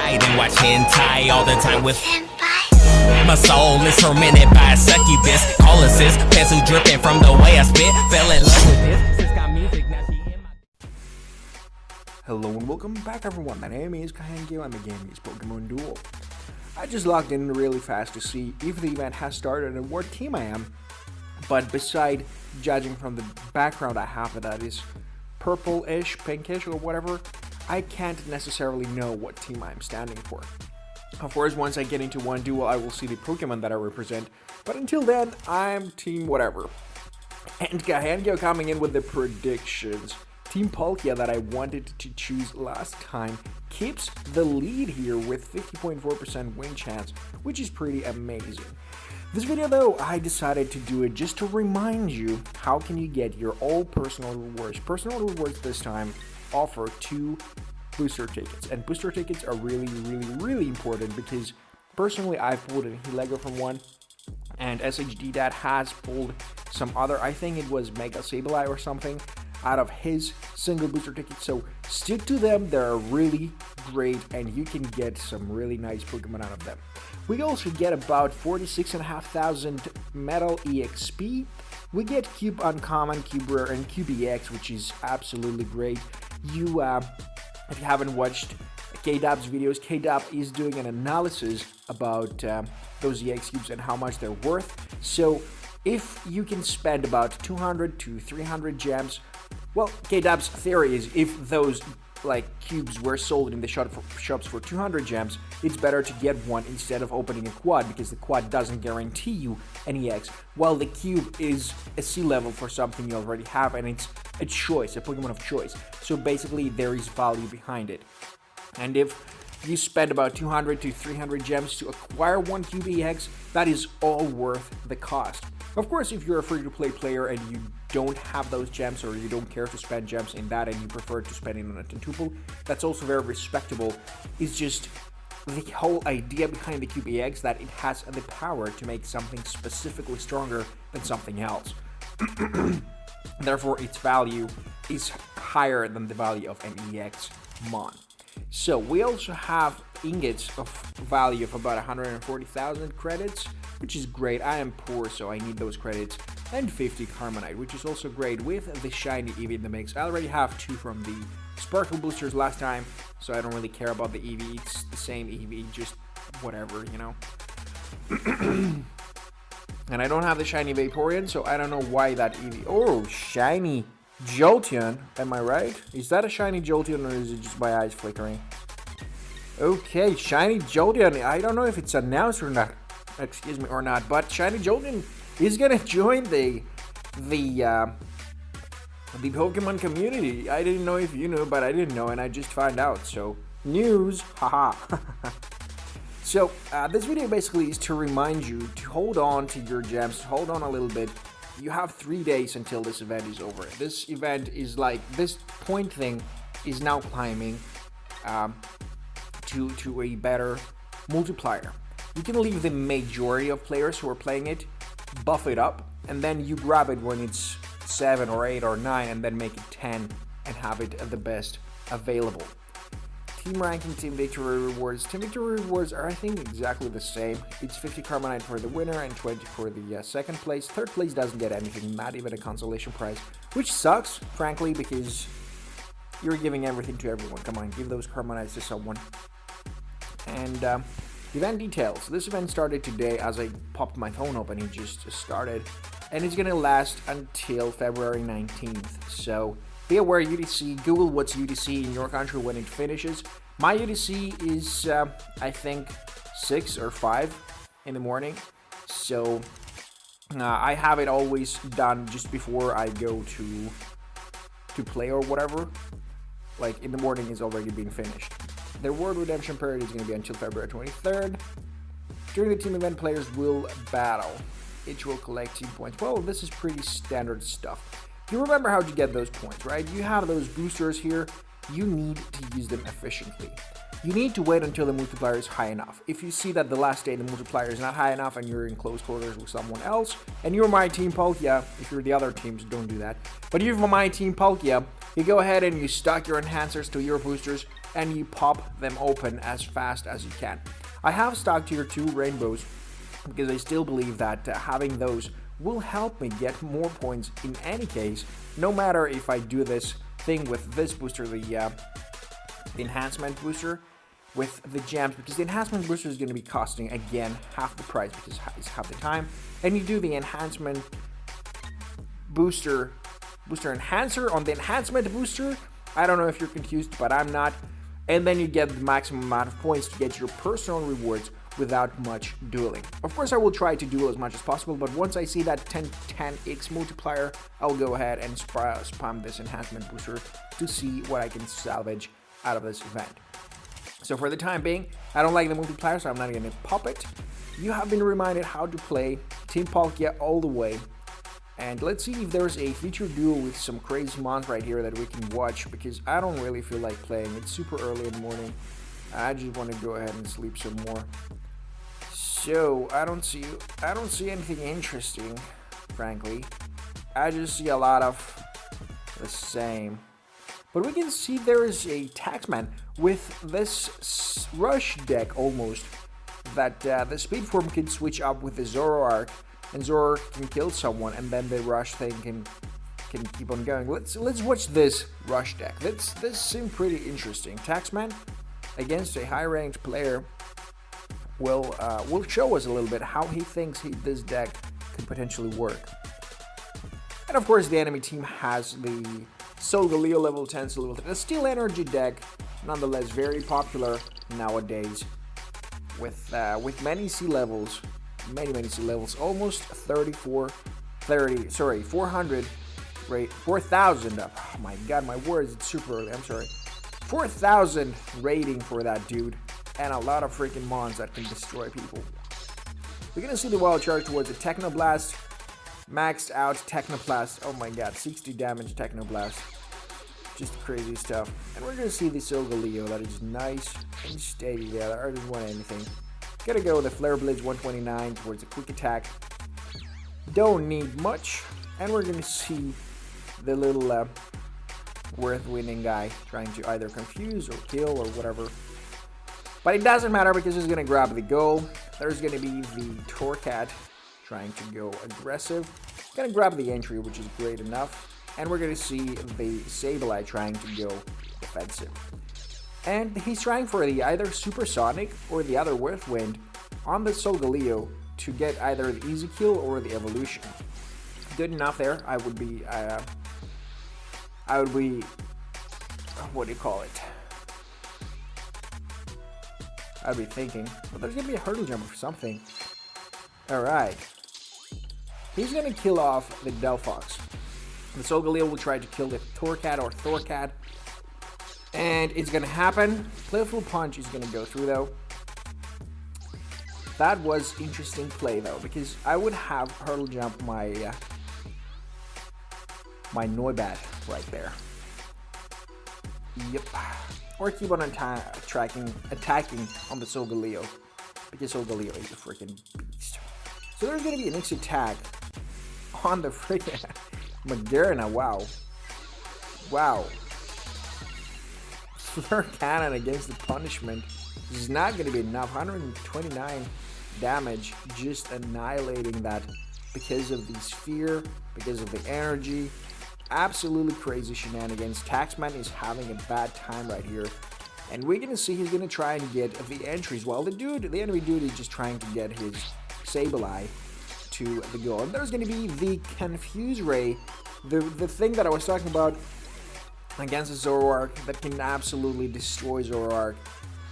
night and watch hentai all the time with my soul is tormented by a succubus. Call assist, pencil dripping from the way I spit. Fell in love with this. Sis got music, now she in my... Hello and welcome back everyone, my name is Kahenkio and the game is Pokemon Duel. I just logged in really fast to see if the event has started and what team I am, but beside judging from the background I have that is purple-ish, pinkish or whatever, I can't necessarily know what team I'm standing for. Of course, once I get into one duel, I will see the Pokemon that I represent, but until then, I'm team whatever. And Kahenkio coming in with the predictions. Team Palkia that I wanted to choose last time keeps the lead here with 50.4% win chance, which is pretty amazing. This video though, I decided to do it just to remind you how can you get your all personal rewards. Personal rewards this time offer 2 booster tickets, and booster tickets are really important because personally I've pulled a Lego from one, and SHD Dad has pulled some other, I think it was Mega Sableye or something, out of his single booster ticket, so stick to them. They're really great and you can get some really nice Pokemon out of them. We also get about 46,500 Metal EXP. We get Cube Uncommon, Cube Rare, and Cube EX, which is absolutely great. If you haven't watched K-Dub's videos, K-Dub is doing an analysis about those EX cubes and how much they're worth. So if you can spend about 200 to 300 gems, well, K-Dub's theory is if those cubes were sold in the shops for 200 gems, it's better to get one instead of opening a quad, because the quad doesn't guarantee you an EX, while the cube is a C level for something you already have, and it's a choice, a Pokemon of choice. So basically there is value behind it. And if you spend about 200 to 300 gems to acquire one cube EX, that is all worth the cost. Of course, if you're a free-to-play player and you don't have those gems, or you don't care to spend gems in that and you prefer to spend it on a Tentuple, that's also very respectable. It's just the whole idea behind the cube EX that it has the power to make something specifically stronger than something else. Therefore, its value is higher than the value of an EX Mon. So we also have ingots of value of about 140,000 credits, which is great. I am poor, so I need those credits, and 50 carmonite, which is also great with the shiny Eevee in the mix. I already have 2 from the Sparkle boosters last time, so I don't really care about the Eevee. It's the same Eevee, just whatever, you know. And I don't have the shiny Vaporeon, so I don't know why that Eevee... Oh, shiny Jolteon, am I right? Is that a shiny Jolteon, or is it just my eyes flickering? Okay, shiny Jolteon. I don't know if it's announced or not. Excuse me, or not, but shiny Jolteon is gonna join the Pokemon community. I didn't know if you knew, but I didn't know, and I just found out. So news, haha. So this video basically is to remind you to hold on to your gems, to hold on a little bit. You have 3 days until this event is over. This event is this point thing is now climbing to a better multiplier. You can leave the majority of players who are playing it, buff it up, and then you grab it when it's 7 or 8 or 9, and then make it 10 and have it at the best available. Team ranking, team victory rewards. Team victory rewards are, I think, exactly the same. It's 50 carmonite for the winner and 20 for the second place. Third place doesn't get anything, not even a consolation prize, which sucks, frankly, because you're giving everything to everyone. Come on, give those carmonites to someone. And event details. This event started today as I popped my phone up and it just started. And it's gonna last until February 19th. So be aware, UTC, Google what's UTC in your country when it finishes. My UTC is, I think, 6 or 5 in the morning. So I have it always done just before I go to play or whatever. Like in the morning is already being finished. The reward redemption period is going to be until February 23rd. During the team event, players will battle. Each will collect team points. Well, this is pretty standard stuff. You remember how to get those points, right? You have those boosters here. You need to use them efficiently. You need to wait until the multiplier is high enough. If you see that the last day the multiplier is not high enough and you're in close quarters with someone else, and you're my team Palkia, if you're the other teams, don't do that. But if you're my team Palkia, you go ahead and you stock your enhancers to your boosters, and you pop them open as fast as you can. I have stocked here 2 rainbows because I still believe that having those will help me get more points in any case, no matter if I do this thing with this booster, the enhancement booster, with the gems, because the enhancement booster is going to be costing, again, half the price because it's half the time, and you do the enhancement booster enhancer on the enhancement booster. I don't know if you're confused, but I'm not. And then you get the maximum amount of points to get your personal rewards without much dueling. Of course, I will try to duel as much as possible, but once I see that 10x multiplier, I'll go ahead and spam this enhancement booster to see what I can salvage out of this event. So for the time being, I don't like the multiplier, so I'm not going to pop it. You have been reminded how to play Team Palkia all the way. And let's see if there's a future duel with some crazy mons right here that we can watch, because I don't really feel like playing. It's super early in the morning. I just want to go ahead and sleep some more. So I don't see anything interesting, frankly. I just see a lot of the same. But we can see there is a taxman with this rush deck almost, that the speed form can switch up with the Zoroark, and Zoroark can kill someone, and then the rush thing can keep on going. Let's watch this rush deck. This seems pretty interesting. Taxman against a high ranked player will show us a little bit how he thinks this deck could potentially work. And of course, the enemy team has the Solgaleo level 10, the Steel Energy deck, nonetheless very popular nowadays, with many C levels, many C levels, almost 400, right, 4,000 up. Oh my god, my words, it's super early, I'm sorry. 4,000 rating for that dude, and a lot of freaking mons that can destroy people. We're gonna see the wild charge towards the Technoblast, maxed out Technoblast. Oh my god, 60 damage Technoblast. Just crazy stuff. And we're gonna see the Solgaleo that is nice and steady there. I don't want anything. Gotta go with the Flare Blades 129 towards a quick attack. Don't need much. And we're gonna see the little worth winning guy trying to either confuse or kill or whatever. But it doesn't matter because he's gonna grab the goal. There's gonna be the Torcat trying to go aggressive. Gonna grab the entry, which is great enough. And we're gonna see the Sableye trying to go defensive. And he's trying for the either Supersonic or the other Whirlwind on the Solgaleo to get either the easy kill or the evolution. Good enough there. I would be, what do you call it? I'd be thinking, well, there's gonna be a hurdle jump or something. Alright. He's gonna kill off the Delphox. The Solgaleo will try to kill the Torcat or Thorcat. And it's gonna happen. Playful Punch is gonna go through though. That was interesting play though, because I would have hurdle jump my my Noibat right there. Yep. Or keep on attacking on the Solgaleo, because Solgaleo is a freaking beast. So there's gonna be an X attack on the freaking Magearna. Wow. Flare Cannon against the punishment is not going to be enough. 129 damage, just annihilating that because of the sphere, because of the energy. Absolutely crazy shenanigans. Taxman is having a bad time right here. And we're going to see he's going to try and get the entries, while the enemy dude is just trying to get his Sableye to the goal. And there's going to be the Confuse Ray, the thing that I was talking about against a Zoroark that can absolutely destroy Zoroark.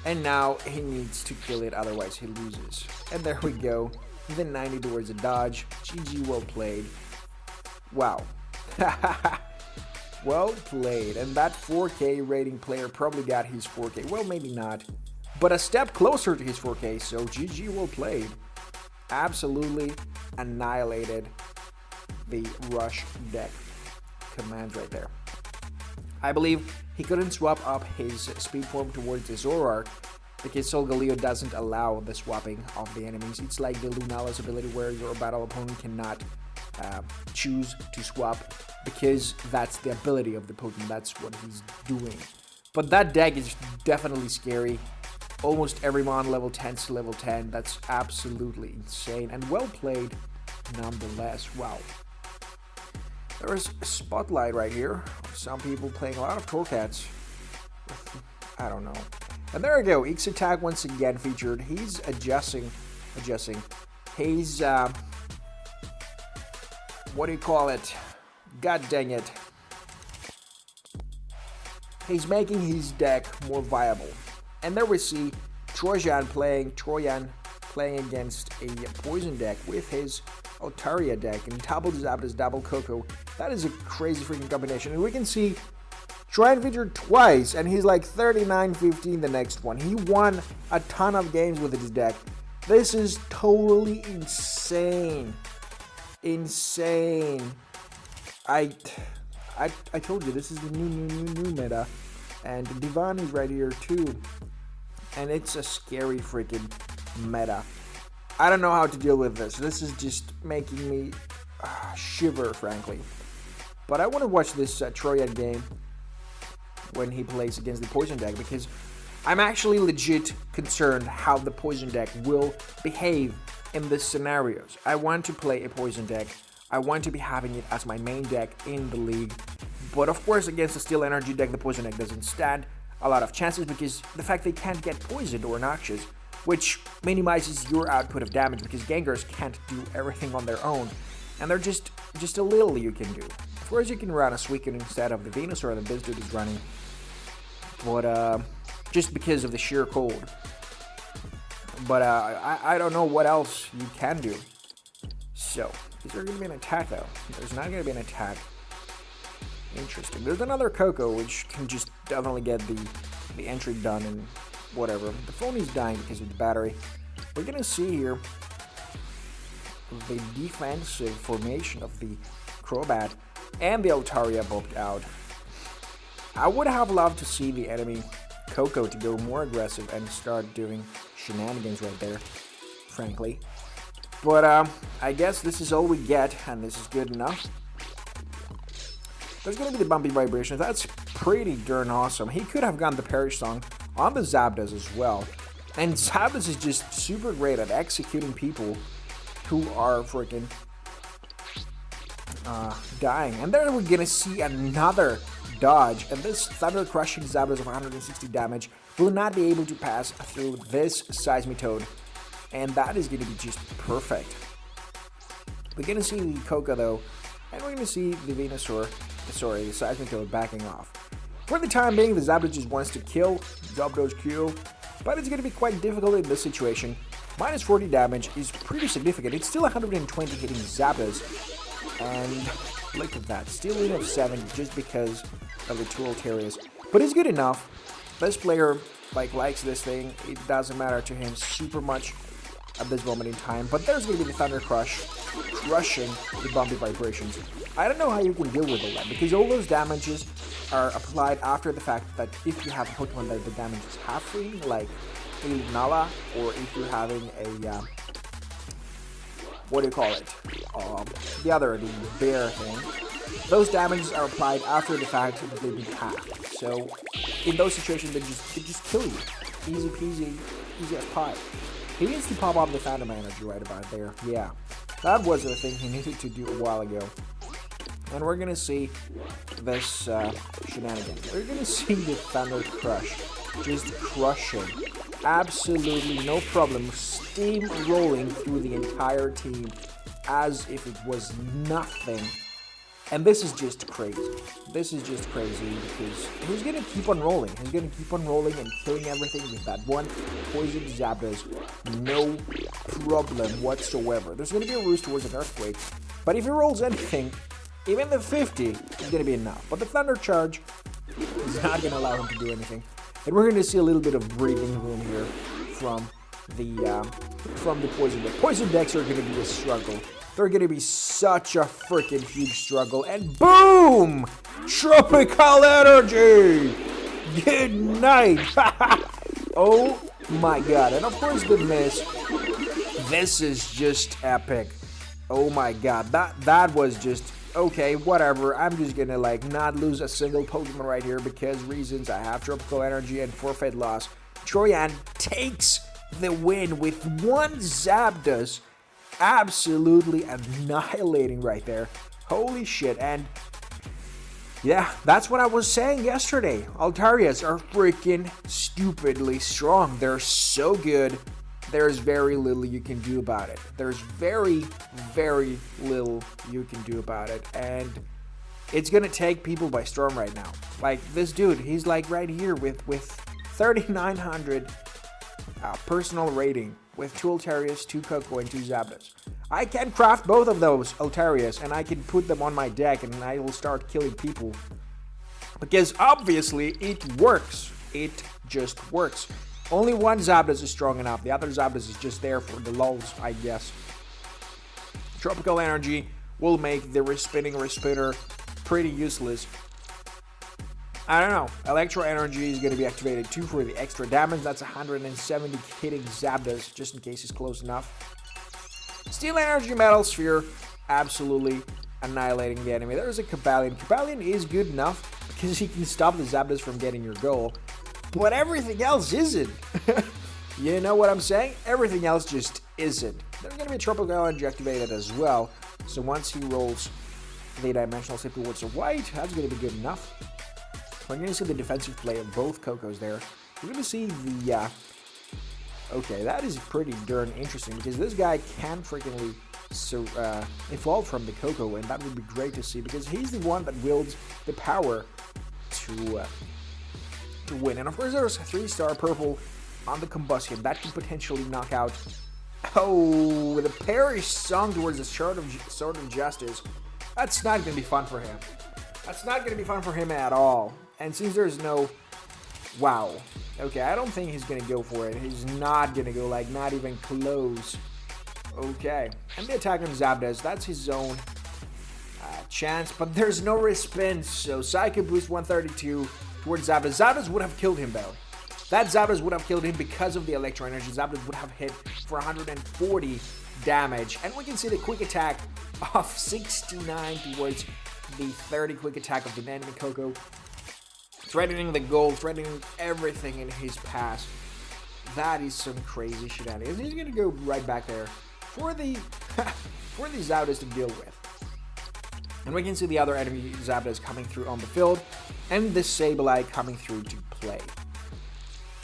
And now he needs to kill it, otherwise he loses. And there we go. The 90 towards a dodge. GG, well played. Wow. Well played. And that 4K rating player probably got his 4K. Well, maybe not. But a step closer to his 4K, so GG, well played. Absolutely annihilated the rush deck commands right there. I believe he couldn't swap up his speed form towards the Zoroark because Solgaleo doesn't allow the swapping of the enemies. It's like the Lunala's ability where your battle opponent cannot choose to swap, because that's the ability of the Pokemon. That's what he's doing But that deck is definitely scary. Almost every mon level 10 to level 10. That's absolutely insane. And well played nonetheless. Wow. There is a spotlight right here. Some people playing a lot of Torcats. I don't know. And there we go. X attack once again featured. He's adjusting. He's what do you call it? God dang it. He's making his deck more viable. And there we see Trojan playing against a poison deck with his Altaria deck and double Zapdos, double Coco. That is a crazy freaking combination. And we can see Trojan featured twice, and he's like 39-15 the next one. He won a ton of games with his deck. This is totally insane. Insane. I told you, this is the new meta. And Divan is right here too. And it's a scary freaking meta. I don't know how to deal with this. This is just making me shiver, frankly. But I want to watch this Trojan game when he plays against the poison deck, because I'm actually legit concerned how the poison deck will behave in these scenarios. I want to play a poison deck. I want to be having it as my main deck in the league. But of course, against the Steel Energy deck, the poison deck doesn't stand a lot of chances because the fact they can't get poisoned or noxious, which minimizes your output of damage because Gengars can't do everything on their own, and they're just a little you can do. Of course, you can run a Suicune instead of the Venusaur that this dude is running, but just because of the sheer cold. But I don't know what else you can do. So, is there going to be an attack though? There's not going to be an attack. Interesting. There's another Coco, which can just definitely get the entry done and whatever. The phone is dying because of the battery. We're going to see here the defensive formation of the Crobat and the Altaria bumped out. I would have loved to see the enemy Coco to go more aggressive and start doing shenanigans right there, frankly. But I guess this is all we get, and this is good enough. There's going to be the bumpy vibrations. That's pretty darn awesome. He could have gone the Perish Song on the Zapdos as well. And Zapdos is just super great at executing people who are freaking dying. And there we're going to see another dodge. And this Thunder Crushing Zapdos of 160 damage will not be able to pass through this Seismitoad. And that is going to be just perfect. We're going to see the Coca though. And we're going to see the Venusaur, the Seismitoad backing off. For the time being, the Zapdos just wants to kill, Zapdos kill, but it's going to be quite difficult in this situation. Minus 40 damage is pretty significant. It's still 120 hitting Zapdos, and look at that, still in of 7 just because of the two Altarias. But it's good enough. This player likes this thing. It doesn't matter to him super much at this moment in time, but there's going to be the Thunder Crush crushing the bumpy vibrations. I don't know how you can deal with all that, because all those damages are applied after the fact that if you have a Pokemon that the damage is halving, like a Nala, or if you're having a what do you call it? The bear thing. Those damages are applied after the fact that they've been halved. So in those situations, they just kill you. Easy peasy, easy as pie. He needs to pop up the Phantom Energy right about there. Yeah, that was the thing he needed to do a while ago. And we're gonna see this shenanigans. We're gonna see the Thunder Crush just crushing. Absolutely no problem. Steam rolling through the entire team as if it was nothing. And this is just crazy. This is just crazy because he's going to keep on rolling. He's going to keep on rolling and killing everything with that one poison Zapdos. No problem whatsoever. There's going to be a roost towards an Earthquake. But if he rolls anything, even the 50 is going to be enough. But the Thunder Charge is not going to allow him to do anything. And we're going to see a little bit of breathing room here from the Poison Deck. Poison Decks are going to be a struggle. They're going to be such a freaking huge struggle. And boom! Tropical Energy! Good night! Oh my god. And of course the miss. This is just epic. Oh my god. That was just okay, whatever. I'm just gonna like not lose a single Pokemon right here because reasons. I have Tropical Energy and forfeit loss. Trojan takes the win with one Zapdos. Absolutely annihilating right there. Holy shit. And yeah, that's what I was saying yesterday. Altarias are freaking stupidly strong. They're so good. There's very little you can do about it. There's very, very little you can do about it. And it's going to take people by storm right now. Like this dude, he's like right here with 3,900 personal rating with 2 Altarias, 2 Koko, and 2 Zapdos. I can craft both of those Altarias and I can put them on my deck and I will start killing people. Because obviously it works. It just works. Only one Zapdos is strong enough. The other Zapdos is just there for the lulz, I guess. Tropical Energy will make the Respinning Respinner pretty useless. I don't know. Electro Energy is going to be activated too for the extra damage. That's 170 hitting Zapdos, just in case he's close enough. Steel Energy Metal Sphere, absolutely annihilating the enemy. There's a Cobalion. Cobalion is good enough because he can stop the Zapdos from getting your goal. But everything else isn't. You know what I'm saying? Everything else just isn't. There's going to be Tropical Energy activated as well. So once he rolls the Dimensional Slip towards a white, that's going to be good enough. We're going to see the defensive play of both Kokos there. We're going to see the... okay, that is pretty darn interesting because this guy can freaking evolve from the Koko, and that would be great to see because he's the one that wields the power to win. And of course there's a 3-star purple on the Combustion that could potentially knock out. Oh, the Perish Song towards the Sword of Justice. That's not going to be fun for him. That's not going to be fun for him at all. And since there's no... wow. Okay, I don't think he's going to go for it. He's not going to go, like, not even close. Okay. And the attack on Zapdos, that's his own chance. But there's no Respin, so Psycho Boost 132 towards Zapdos. Zapdos would have killed him, though. That Zapdos would have killed him because of the Electro Energy. Zapdos would have hit for 140 damage. And we can see the quick attack of 69 towards the 30 quick attack of the enemy Koko. Threatening the goal, threatening everything in his pass. That is some crazy shenanigans. He's going to go right back there for the Zapdos to deal with. And we can see the other enemy Zapdos coming through on the field, and this Sableye coming through to play.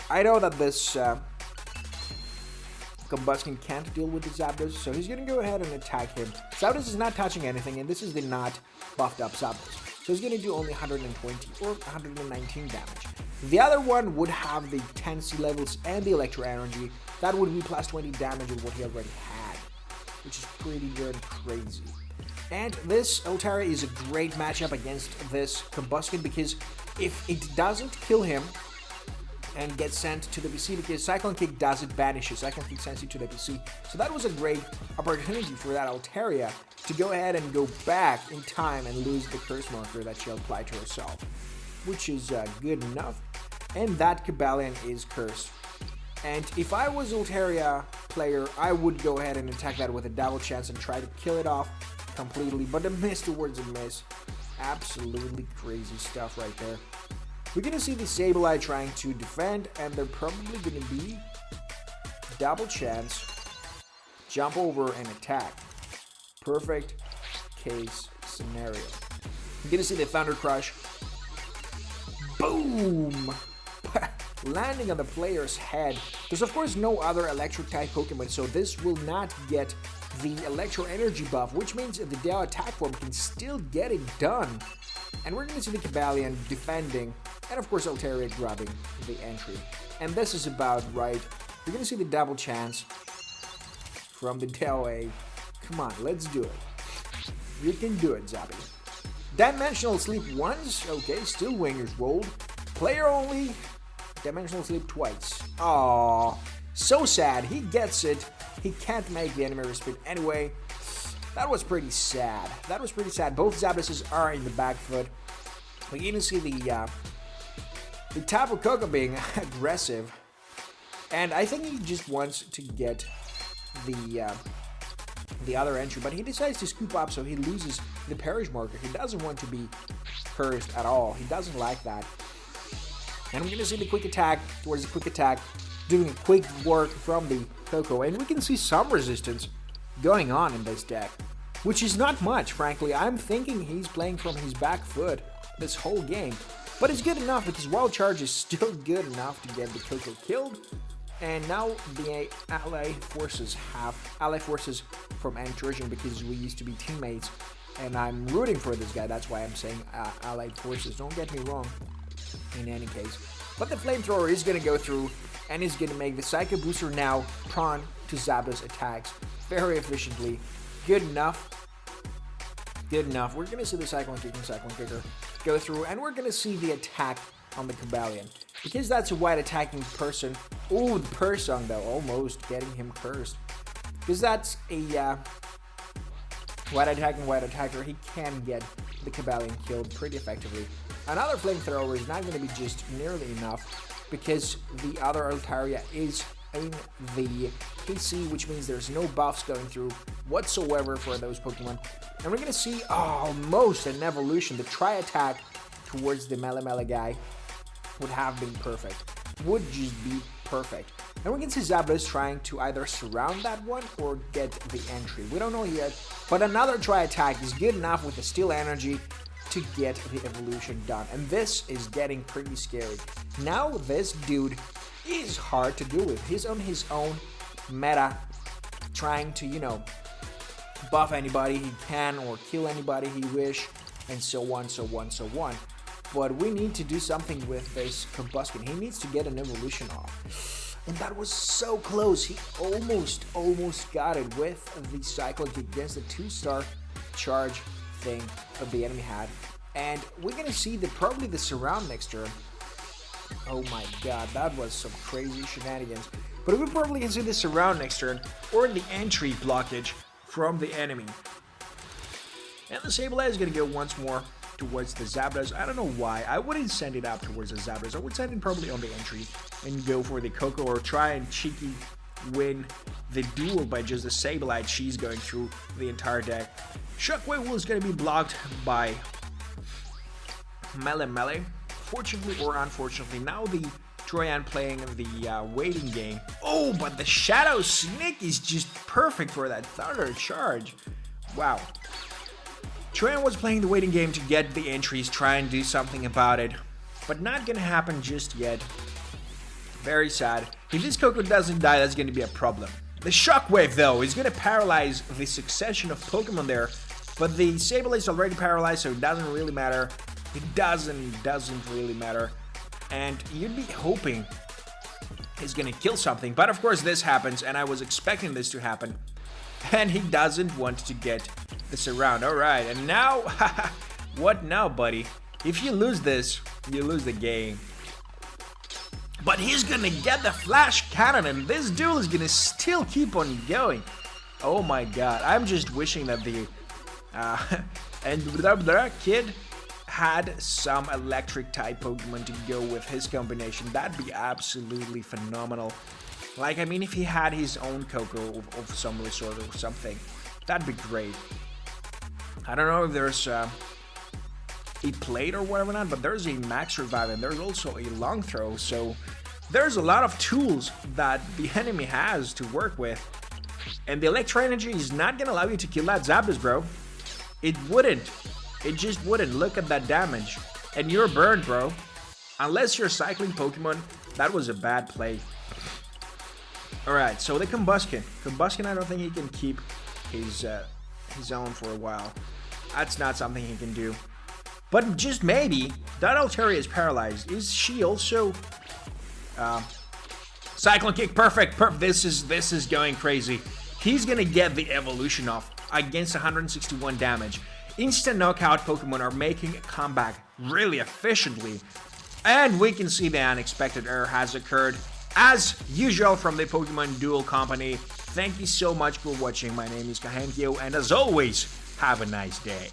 I know that this Combustion can't deal with the Zapdos, so he's going to go ahead and attack him. Zapdos is not touching anything, and this is the not buffed up Zapdos. So he's going to do only 120 or 119 damage. The other one would have the 10 C levels and the Electro Energy. That would be plus 20 damage of what he already had, which is pretty darn crazy. And this Altaria is a great matchup against this Combustion because if it doesn't kill him and get sent to the PC, because Cyclone Kick does it, banishes. Cyclone Kick sends you to the PC. So that was a great opportunity for that Altaria to go ahead and go back in time and lose the curse marker that she applied to herself, which is good enough. And that Cobalion is cursed. And if I was Altaria player, I would go ahead and attack that with a double chance and try to kill it off completely. But a miss towards a miss. Absolutely crazy stuff right there. We're going to see the Sableye trying to defend, and they're probably going to be double chance, jump over, and attack. Perfect case scenario. You're going to see the Thunder Crush. Boom! Landing on the player's head. There's of course no other electric type Pokemon, so this will not get the Electro Energy buff, which means the Dao attack form can still get it done. And we're going to see the Cobalion defending, and of course Altaria grabbing the entry. And this is about right. We're going to see the double chance from the Dao A. Come on, let's do it. You can do it, Zappy. Dimensional Sleep once. Okay, still wingers rolled. Player only. Dimensional Sleep twice. Aww. So sad. He gets it. He can't make the enemy respin anyway. That was pretty sad. That was pretty sad. Both Zapdoses are in the back foot. We even see the Tapu Koko being aggressive. And I think he just wants to get the the other entry, but he decides to scoop up, so he loses the perish marker. He doesn't want to be cursed at all. He doesn't like that. And we're going to see the quick attack towards the quick attack, doing quick work from the Koko, and we can see some resistance going on in this deck, which is not much, frankly. I'm thinking he's playing from his back foot this whole game, but it's good enough because Wild Charge is still good enough to get the Koko killed. And now the ally forces from N-TROJAN, because we used to be teammates, and I'm rooting for this guy. That's why I'm saying allied forces. Don't get me wrong in any case. But the flamethrower is going to go through and is going to make the Psycho Booster now prone to Zapdos attacks very efficiently. Good enough. Good enough. We're going to see the Cyclone Kicker go through, and we're going to see the attack on the Cobalion. Because that's a white attacking person. Oh, the Persong though, almost getting him cursed. Because that's a white attacker, he can get the Cobalion killed pretty effectively. Another flamethrower is not going to be just nearly enough, because the other Altaria is in the PC, which means there's no buffs going through whatsoever for those Pokemon. And we're going to see almost an evolution. The tri-attack towards the Mele guy would have been perfect. Would just be perfect. And we can see Zapdos trying to either surround that one or get the entry. We don't know yet, but another tri-attack is good enough with the Steel Energy to get the evolution done. And this is getting pretty scary. Now this dude is hard to deal with. He's on his own meta, trying to, you know, buff anybody he can or kill anybody he wish, and so on. But we need to do something with this Combustion. He needs to get an evolution off. And that was so close. He almost got it with the Cyclone Kick against the 2-star charge thing that the enemy had. And we're going to see probably the Surround next turn. Oh my god, that was some crazy shenanigans. But we probably can see the Surround next turn, or the entry blockage from the enemy. And the Sableye is going to go once more towards the Zapdos. I don't know why. I wouldn't send it out towards the Zapdos. I would send it probably on the entry and go for the Koko, or try and cheeky win the duel by just the Sableye cheese going through the entire deck. Shockwave is going to be blocked by Mele. Fortunately or unfortunately, now the Trojan playing the waiting game. Oh, but the Shadow Sneak is just perfect for that Thunder Charge. Wow. Trojan was playing the waiting game to get the entries, try and do something about it, but not gonna happen just yet. Very sad. If this Koko doesn't die, that's gonna be a problem. The Shockwave, though, is gonna paralyze the succession of Pokemon there, but the Sableye is already paralyzed, so it doesn't really matter. It doesn't really matter. And you'd be hoping he's gonna kill something, but of course this happens, and I was expecting this to happen. And he doesn't want to get the Surround. Alright, and now, what now, buddy? If you lose this, you lose the game. But he's gonna get the Flash Cannon, and this duel is gonna still keep on going. Oh my god, I'm just wishing that the kid had some electric type Pokemon to go with his combination. That'd be absolutely phenomenal. Like, I mean, if he had his own Koko of some sort or something, that'd be great. I don't know if there's a plate or whatever not, but there's a Max Revive and there's also a Long Throw, so there's a lot of tools that the enemy has to work with. And the Electro Energy is not gonna allow you to kill that Zapdos, bro. It wouldn't. It just wouldn't. Look at that damage. And you're burned, bro. Unless you're cycling Pokemon, that was a bad play. Alright, so the Combustion. Combustion, I don't think he can keep his own for a while. That's not something he can do. But just maybe, that Altaria is paralyzed. Is she also... Cyclone Kick, perfect. This is going crazy. He's gonna get the evolution off against 161 damage. Instant knockout Pokemon are making a comeback really efficiently. And we can see the unexpected error has occurred, as usual, from the Pokemon Duel company. Thank you so much for watching. My name is Kahenkio, and as always, have a nice day.